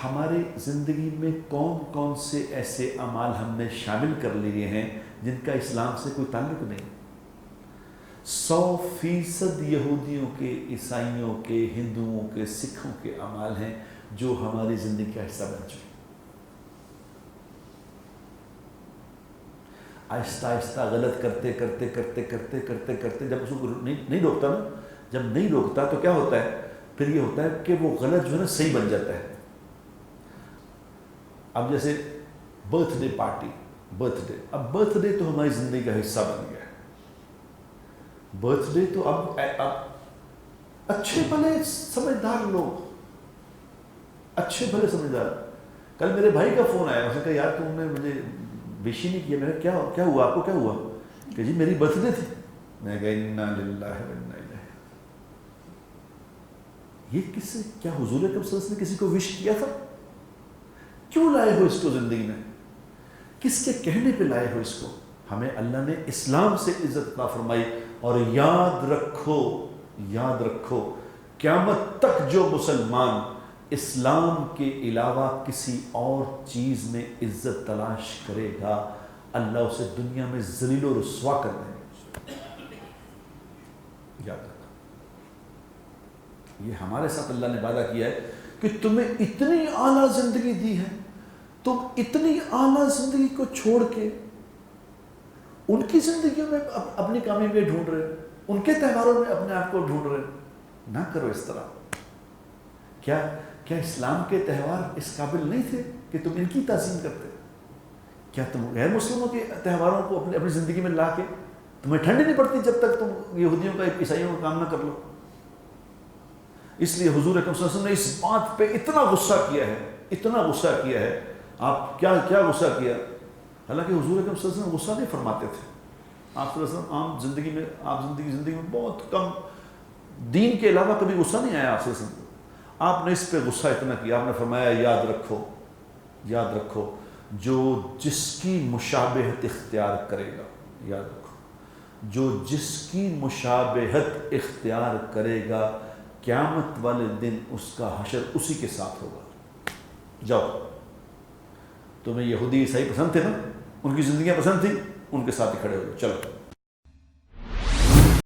ہماری زندگی میں کون کون سے ایسے اعمال ہم نے شامل کر لیے ہیں جن کا اسلام سے کوئی تعلق نہیں؟ 100% یہودیوں کے، عیسائیوں کے، ہندوؤں کے، سکھوں کے اعمال ہیں جو ہماری زندگی کا حصہ بن چکے۔ آہستہ آہستہ غلط کرتے کرتے کرتے کرتے کرتے کرتے جب اس کو نہیں روکتا نا، جب نہیں روکتا تو کیا ہوتا ہے؟ پھر یہ ہوتا ہے کہ وہ غلط جو ہے نا صحیح بن جاتا ہے۔ اب جیسے برتھ ڈے پارٹی، اب برتھ ڈے تو ہماری زندگی کا حصہ بن گیا ہے۔ برتھ ڈے تو اب اچھے بھلے سمجھدار لوگ، اچھے بھلے سمجھدار، کل میرے بھائی کا فون آیا، اس نے کہا یار تم نے مجھے وش ہی نہیں کیا۔ میں نے کیا ہوا آپ کو، کیا ہوا؟ کہ جی میری برتھ ڈے تھی۔ میں کہا انا للہ و انا الیہ۔ یہ کس سے، کیا حضور اکرم صلی اللہ علیہ وسلم نے کسی کو وش کیا تھا؟ کیوں لائے ہو اس کو زندگی میں؟ کس کے کہنے پہ لائے ہو اس کو؟ ہمیں اللہ نے اسلام سے عزت عطا فرمائی، اور یاد رکھو قیامت تک جو مسلمان اسلام کے علاوہ کسی اور چیز میں عزت تلاش کرے گا، اللہ اسے دنیا میں ذلیل و رسوا کر دیں گے۔ یاد رکھو، یہ ہمارے ساتھ اللہ نے وعدہ کیا ہے کہ تمہیں اتنی اعلیٰ زندگی دی ہے، تم اتنی اعلیٰ زندگی کو چھوڑ کے ان کی زندگیوں میں اپنی کامیابی ڈھونڈ رہے ہو، ان کے تہواروں میں اپنے آپ کو ڈھونڈ رہے ہو۔ نہ کرو اس طرح۔ کیا اسلام کے تہوار اس قابل نہیں تھے کہ تم ان کی تعظیم کرتے؟ کیا تم غیر مسلموں کے تہواروں کو اپنی زندگی میں لا کے تمہیں ٹھنڈی نہیں پڑتی جب تک تم یہودیوں کا، عیسائیوں کا کام نہ کر لو؟ اس لیے حضور اکرم صلی اللہ علیہ وسلم نے اس بات پہ اتنا غصہ کیا ہے۔ آپ کیا غصہ کیا؟ حالانکہ حضور اکرم صلی اللہ علیہ وسلم غصہ نہیں فرماتے تھے۔ آپ صلی اللہ علیہ وسلم عام زندگی میں بہت کم، دین کے علاوہ کبھی غصہ نہیں آیا آپ صلی اللہ علیہ وسلم کو۔ آپ نے اس پہ غصہ اتنا کیا، آپ نے فرمایا یاد رکھو جو جس کی مشابہت اختیار کرے گا، یاد رکھو جو جس کی مشابہت اختیار کرے گا، قیامت والے دن اس کا حشر اسی کے ساتھ ہوگا۔ جاؤ، تمہیں یہودی عیسائی پسند تھے نا، ان کی زندگیاں پسند تھیں، ان کے ساتھ ہی کھڑے ہو جاؤ، چلو۔